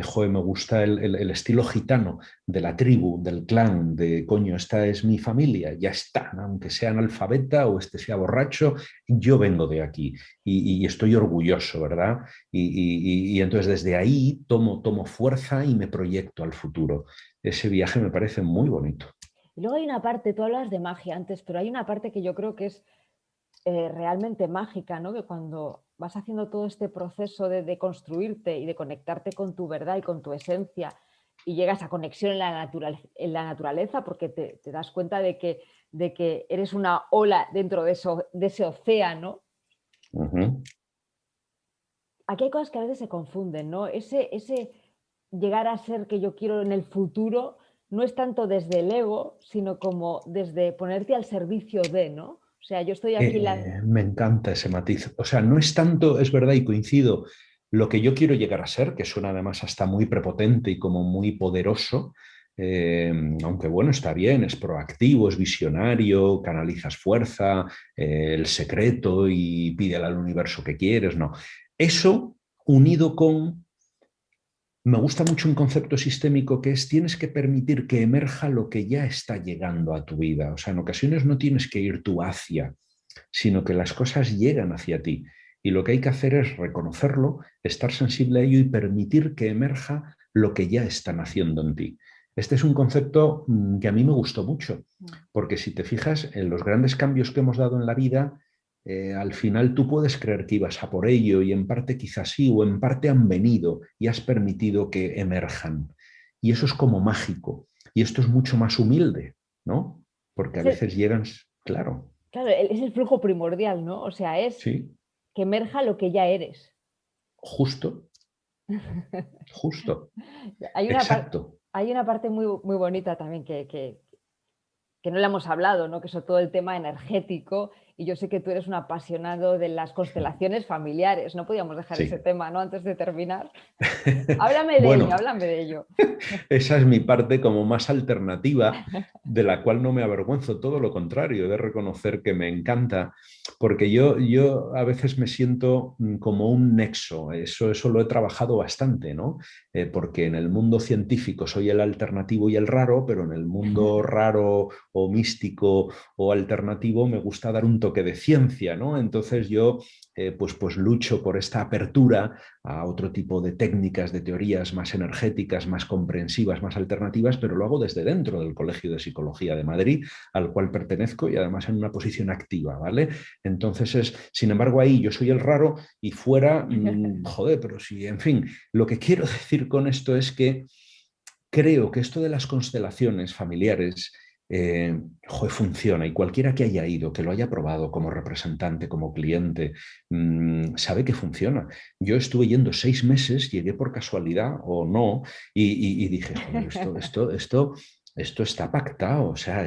joder, me gusta el estilo gitano de la tribu, del clan, de coño, esta es mi familia, ya está, aunque sea analfabeta o este sea borracho, yo vengo de aquí y estoy orgulloso, ¿verdad? Y entonces desde ahí tomo fuerza y me proyecto al futuro. Ese viaje me parece muy bonito. Y luego hay una parte, tú hablabas de magia antes, pero hay una parte que yo creo que es realmente mágica, ¿no? Que cuando vas haciendo todo este proceso de construirte y de conectarte con tu verdad y con tu esencia y llegas a conexión en la naturaleza porque te das cuenta de que eres una ola dentro de ese océano. Uh -huh. Aquí hay cosas que a veces se confunden, ¿no? Ese llegar a ser que yo quiero en el futuro no es tanto desde el ego, sino como desde ponerte al servicio de, ¿no? O sea, yo estoy aquí... Me encanta ese matiz. O sea, no es tanto, es verdad y coincido, lo que yo quiero llegar a ser, que suena además hasta muy prepotente y como muy poderoso, aunque bueno, está bien, es proactivo, es visionario, canalizas fuerza, el secreto y pídele al universo que quieres, no. Eso unido con... Me gusta mucho un concepto sistémico que es tienes que permitir que emerja lo que ya está llegando a tu vida. O sea, en ocasiones no tienes que ir tú hacia, sino que las cosas llegan hacia ti. Y lo que hay que hacer es reconocerlo, estar sensible a ello y permitir que emerja lo que ya están haciendo en ti. Este es un concepto que a mí me gustó mucho, porque si te fijas en los grandes cambios que hemos dado en la vida, al final tú puedes creer que ibas a por ello y en parte quizás sí, o en parte han venido y has permitido que emerjan. Y eso es como mágico. Y esto es mucho más humilde, ¿no? Porque a veces llegan, claro. Claro, es el flujo primordial, ¿no? O sea, es Sí, que emerja lo que ya eres. justo, justo, Hay exacto. hay una parte muy, muy bonita también que no le hemos hablado, ¿no? Que es todo el tema energético, y yo sé que tú eres un apasionado de las constelaciones familiares, no podíamos dejar ese Sí. tema, ¿no? Antes de terminar. Háblame de ello, Bueno, háblame de ello. esa es mi parte como más alternativa, de la cual no me avergüenzo, todo lo contrario, he de reconocer que me encanta, porque yo a veces me siento como un nexo, eso lo he trabajado bastante, ¿no? Porque en el mundo científico soy el alternativo y el raro, pero en el mundo raro o místico o alternativo me gusta dar un toque de ciencia, ¿no? Entonces yo pues lucho por esta apertura a otro tipo de técnicas, de teorías más energéticas, más comprensivas, más alternativas, pero lo hago desde dentro del Colegio de Psicología de Madrid, al cual pertenezco y además en una posición activa, ¿vale? Entonces, sin embargo, ahí yo soy el raro y fuera, joder, pero sí, en fin, lo que quiero decir con esto es que creo que esto de las constelaciones familiares funciona y cualquiera que haya ido, que lo haya probado como representante, como cliente, sabe que funciona. Yo estuve yendo 6 meses, llegué por casualidad o no, y dije, joder, esto está pactado, o sea,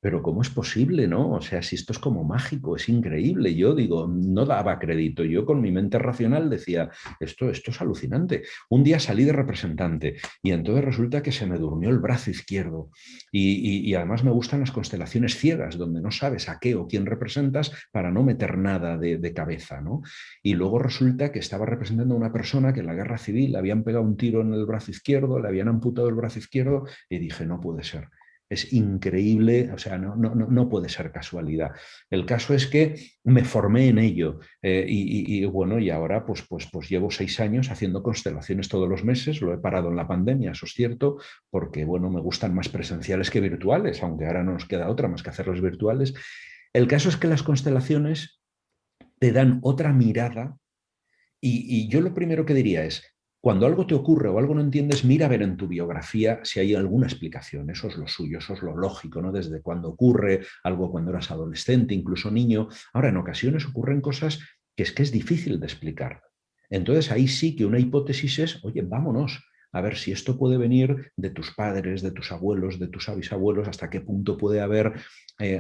pero ¿cómo es posible, no? O sea, si esto es como mágico, es increíble. Yo digo, no daba crédito. Yo con mi mente racional decía, esto es alucinante. Un día salí de representante y entonces resulta que se me durmió el brazo izquierdo. Y además me gustan las constelaciones ciegas, donde no sabes a qué o quién representas para no meter nada de cabeza, ¿no? Y luego resulta que estaba representando a una persona que en la guerra civil le habían pegado un tiro en el brazo izquierdo, le habían amputado el brazo izquierdo, y dije, no puede ser. Es increíble, o sea, no puede ser casualidad. El caso es que me formé en ello bueno, y ahora pues llevo 6 años haciendo constelaciones todos los meses, lo he parado en la pandemia, eso es cierto, porque bueno, me gustan más presenciales que virtuales, aunque ahora no nos queda otra más que hacerlas virtuales. El caso es que las constelaciones te dan otra mirada y yo lo primero que diría es, cuando algo te ocurre o algo no entiendes, mira a ver en tu biografía si hay alguna explicación. Eso es lo suyo, eso es lo lógico, ¿no? Desde cuando ocurre algo cuando eras adolescente, incluso niño. Ahora, en ocasiones ocurren cosas que es difícil de explicar. Entonces, ahí sí que una hipótesis es, oye, vámonos a ver si esto puede venir de tus padres, de tus abuelos, de tus bisabuelos, hasta qué punto puede haber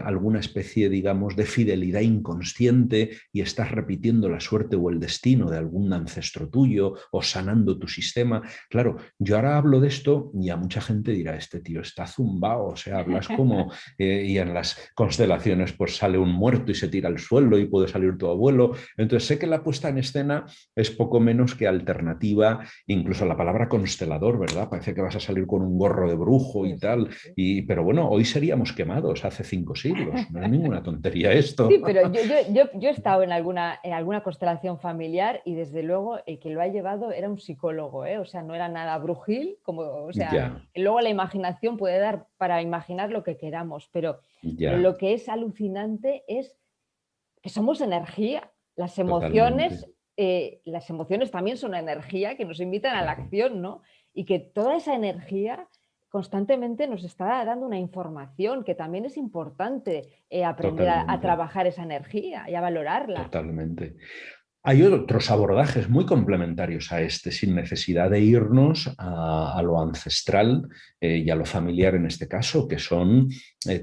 alguna especie, digamos, de fidelidad inconsciente y estás repitiendo la suerte o el destino de algún ancestro tuyo o sanando tu sistema. Claro, yo ahora hablo de esto y a mucha gente dirá, este tío está zumbado, o sea, hablas como, y en las constelaciones pues sale un muerto y se tira al suelo y puede salir tu abuelo. Entonces sé que la puesta en escena es poco menos que alternativa, incluso la palabra constelador, ¿verdad? Parece que vas a salir con un gorro de brujo y Sí, sí, tal, sí. pero bueno, hoy seríamos quemados hace 5 siglos, no es ninguna tontería Sí, esto. pero yo he estado en alguna constelación familiar, y desde luego el que lo ha llevado era un psicólogo, ¿eh? O sea, no era nada brujil, como, o sea, Ya, luego la imaginación puede dar para imaginar lo que queramos, pero ya, lo que es alucinante es que somos energía. totalmente, Las emociones también son energía que nos invitan a la claro, acción, ¿no? Y que toda esa energía constantemente nos está dando una información que también es importante aprender a totalmente, trabajar esa energía y a valorarla. totalmente. Hay otros abordajes muy complementarios a este, sin necesidad de irnos a lo ancestral y a lo familiar en este caso, que son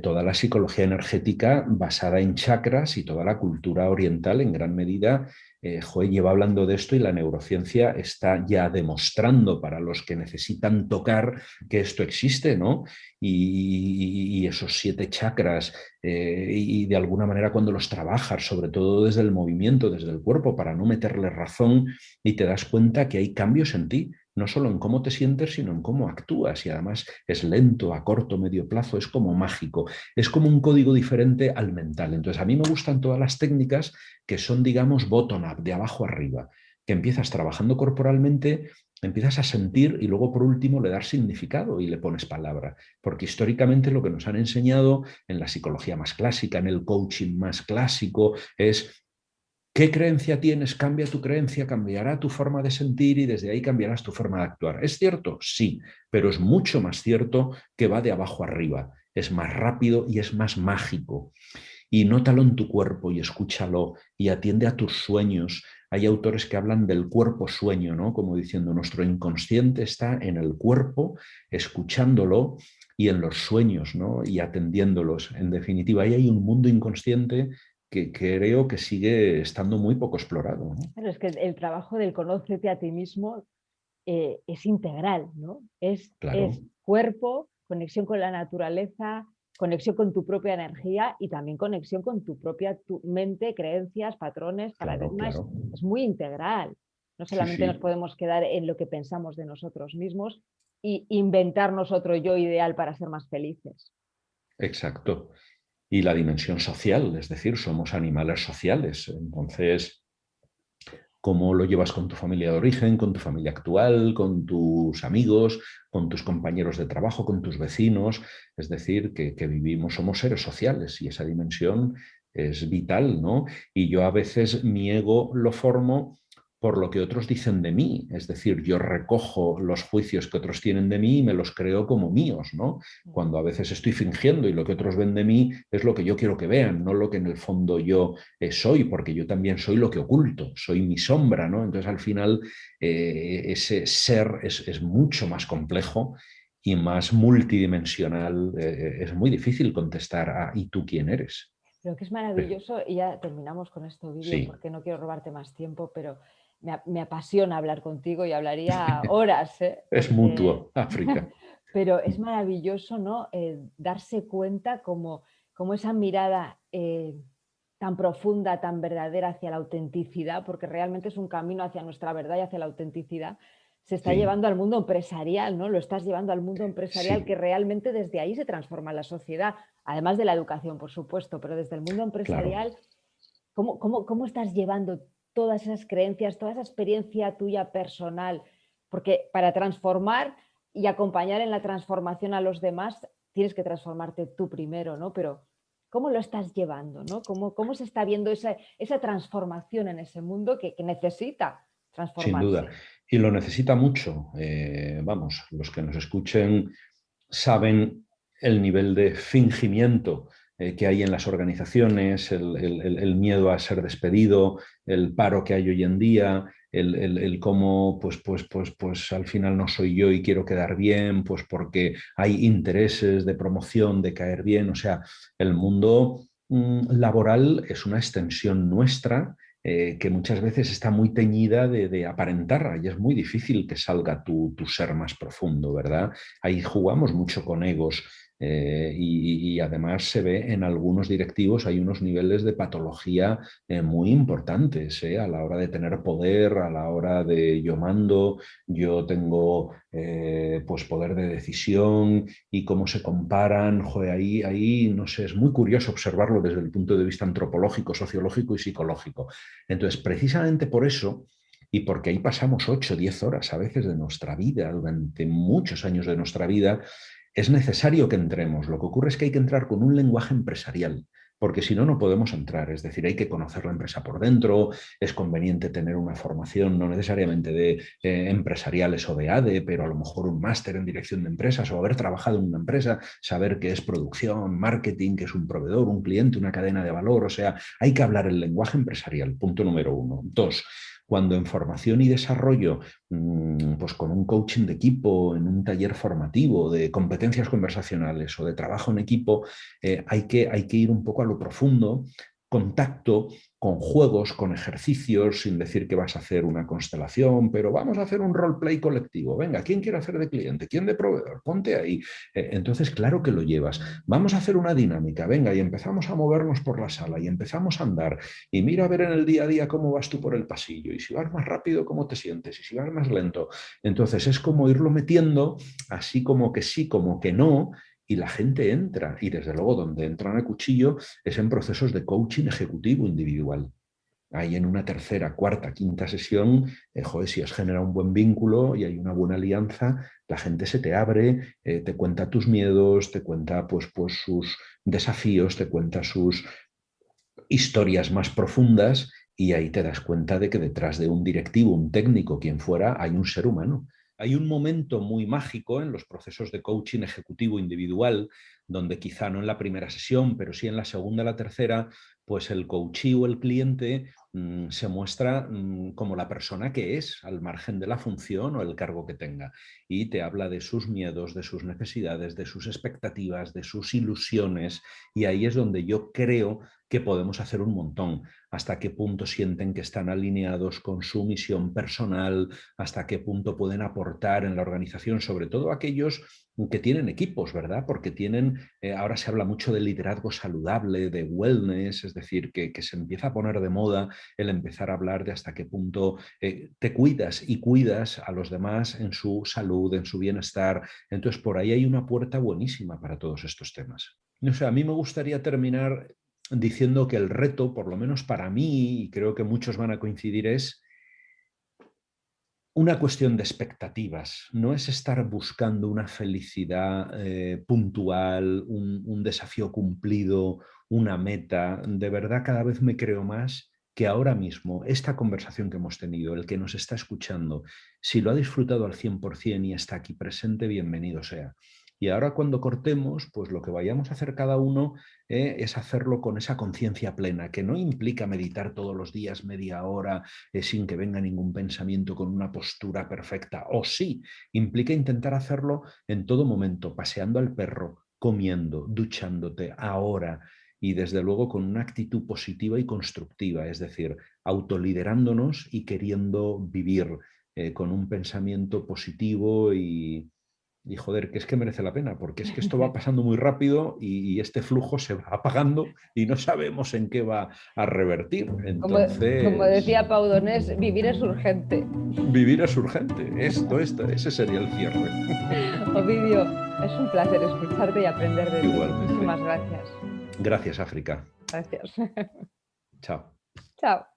toda la psicología energética basada en chakras y toda la cultura oriental en gran medida. Lleva hablando de esto y la neurociencia está ya demostrando para los que necesitan tocar que esto existe, ¿no? Y esos 7 chakras y de alguna manera cuando los trabajas, sobre todo desde el movimiento, desde el cuerpo, para no meterle razón y te das cuenta que hay cambios en ti, no solo en cómo te sientes, sino en cómo actúas y además es lento, a corto, medio plazo, es como mágico, es como un código diferente al mental. Entonces a mí me gustan todas las técnicas que son, digamos, bottom-up, de abajo arriba, que empiezas trabajando corporalmente, empiezas a sentir y luego por último le das significado y le pones palabra, porque históricamente lo que nos han enseñado en la psicología más clásica, en el coaching más clásico, es qué creencia tienes, cambia tu creencia, cambiará tu forma de sentir y desde ahí cambiarás tu forma de actuar. ¿Es cierto? Sí, pero es mucho más cierto que va de abajo arriba, es más rápido y es más mágico. Y nótalo en tu cuerpo y escúchalo y atiende a tus sueños. Hay autores que hablan del cuerpo sueño, ¿no? Como diciendo, nuestro inconsciente está en el cuerpo, escuchándolo y en los sueños, ¿no? Y atendiéndolos. En definitiva, ahí hay un mundo inconsciente que creo que sigue estando muy poco explorado, ¿no? Pero es que el trabajo del conócete a ti mismo es integral, ¿no? Es Claro, cuerpo, conexión con la naturaleza, conexión con tu propia energía y también conexión con tu propia mente, creencias, patrones, claro, paradigmas. claro. Es muy integral. No Sí, solamente nos sí, podemos quedar en lo que pensamos de nosotros mismos y inventarnos otro yo ideal para ser más felices. exacto. Y la dimensión social, es decir, somos animales sociales. Entonces, cómo lo llevas con tu familia de origen, con tu familia actual, con tus amigos, con tus compañeros de trabajo, con tus vecinos. Es decir, que vivimos, somos seres sociales y esa dimensión es vital, ¿no? Y yo a veces mi ego lo formo por lo que otros dicen de mí, es decir, yo recojo los juicios que otros tienen de mí y me los creo como míos, ¿no? Cuando a veces estoy fingiendo y lo que otros ven de mí es lo que yo quiero que vean, no lo que en el fondo yo soy, porque yo también soy lo que oculto, soy mi sombra, ¿no? Entonces al final ese ser es mucho más complejo y más multidimensional. Es muy difícil contestar a ¿y tú quién eres? Creo que es maravilloso y ya terminamos con este vídeo Sí, porque no quiero robarte más tiempo, pero me apasiona hablar contigo y hablaría horas, ¿eh? es Porque mutuo, África. pero es maravilloso, ¿no? Darse cuenta como esa mirada tan profunda, tan verdadera hacia la autenticidad, porque realmente es un camino hacia nuestra verdad y hacia la autenticidad, se está Sí, llevando al mundo empresarial, ¿no? Lo estás llevando al mundo empresarial que sí, realmente desde ahí se transforma la sociedad, además de la educación, por supuesto, pero desde el mundo claro. empresarial, ¿cómo estás llevando todas esas creencias, toda esa experiencia tuya personal? Porque para transformar y acompañar en la transformación a los demás, tienes que transformarte tú primero, ¿no? Pero ¿cómo lo estás llevando, ¿no? ¿Cómo se está viendo esa transformación en ese mundo que necesita Sin duda. transformarse? Y lo necesita mucho. Vamos, los que nos escuchen saben el nivel de fingimiento que hay en las organizaciones, el miedo a ser despedido, el paro que hay hoy en día, el cómo pues al final no soy yo y quiero quedar bien, pues porque hay intereses de promoción, de caer bien. O sea, el mundo laboral es una extensión nuestra que muchas veces está muy teñida de aparentar y es muy difícil que salga tu ser más profundo, ¿verdad? Ahí jugamos mucho con egos y además se ve en algunos directivos hay unos niveles de patología muy importantes a la hora de tener poder, a la hora de yo mando, yo tengo pues poder de decisión y cómo se comparan. Joder, ahí, no sé, es muy curioso observarlo desde el punto de vista antropológico, sociológico y psicológico. Entonces, precisamente por eso, y porque ahí pasamos 8 o 10 horas a veces de nuestra vida, durante muchos años de nuestra vida, es necesario que entremos. Lo que ocurre es que hay que entrar con un lenguaje empresarial, porque si no, no podemos entrar. Es decir, hay que conocer la empresa por dentro, es conveniente tener una formación no necesariamente de empresariales o de ADE, pero a lo mejor un máster en dirección de empresas o haber trabajado en una empresa, saber qué es producción, marketing, qué es un proveedor, un cliente, una cadena de valor. O sea, hay que hablar el lenguaje empresarial, punto número 1. 2, cuando en formación y desarrollo, pues con un coaching de equipo, en un taller formativo de competencias conversacionales o de trabajo en equipo, hay que ir un poco a lo profundo, contacto, con juegos, con ejercicios, sin decir que vas a hacer una constelación, pero vamos a hacer un roleplay colectivo. Venga, ¿quién quiere hacer de cliente? ¿Quién de proveedor? Ponte ahí. Entonces, claro que lo llevas. Vamos a hacer una dinámica, venga, y empezamos a movernos por la sala y empezamos a andar y mira a ver en el día a día cómo vas tú por el pasillo y si vas más rápido, cómo te sientes y si vas más lento. Entonces, es como irlo metiendo así como que sí, como que no, y la gente entra. Y desde luego donde entran a cuchillo es en procesos de coaching ejecutivo individual. Ahí en una tercera, cuarta, quinta sesión, joder, si has generado un buen vínculo y hay una buena alianza, la gente se te abre, te cuenta tus miedos, te cuenta pues sus desafíos, te cuenta sus historias más profundas y ahí te das cuenta de que detrás de un directivo, un técnico, quien fuera, hay un ser humano. Hay un momento muy mágico en los procesos de coaching ejecutivo individual, donde quizá no en la primera sesión, pero sí en la segunda o la tercera, pues el coachee o el cliente se muestra como la persona que es, al margen de la función o el cargo que tenga. Y te habla de sus miedos, de sus necesidades, de sus expectativas, de sus ilusiones. Y ahí es donde yo creo que podemos hacer un montón. Hasta qué punto sienten que están alineados con su misión personal, hasta qué punto pueden aportar en la organización, sobre todo aquellos que tienen equipos, ¿verdad? Porque tienen, ahora se habla mucho de liderazgo saludable, de wellness, es decir, que se empieza a poner de moda el empezar a hablar de hasta qué punto te cuidas y cuidas a los demás en su salud, en su bienestar. Entonces, por ahí hay una puerta buenísima para todos estos temas. O sea, a mí me gustaría terminar diciendo que el reto, por lo menos para mí, y creo que muchos van a coincidir, es una cuestión de expectativas. No es estar buscando una felicidad puntual, un desafío cumplido, una meta. De verdad, cada vez me creo más que ahora mismo esta conversación que hemos tenido, el que nos está escuchando, si lo ha disfrutado al 100% y está aquí presente, bienvenido sea. Y ahora cuando cortemos, pues lo que vayamos a hacer cada uno es hacerlo con esa conciencia plena, que no implica meditar todos los días media hora sin que venga ningún pensamiento con una postura perfecta. O sí, implica intentar hacerlo en todo momento, paseando al perro, comiendo, duchándote, ahora. Y desde luego con una actitud positiva y constructiva, es decir, autoliderándonos y queriendo vivir con un pensamiento positivo y joder, que es que merece la pena, porque es que esto va pasando muy rápido y este flujo se va apagando y no sabemos en qué va a revertir. Como Entonces, decía Pau Donés, vivir es urgente. vivir es urgente. Ese sería el cierre. Ovidio, es un placer escucharte y aprender de ti. Igualmente. Muchísimas gracias. Gracias, África. Gracias. Chao. Chao.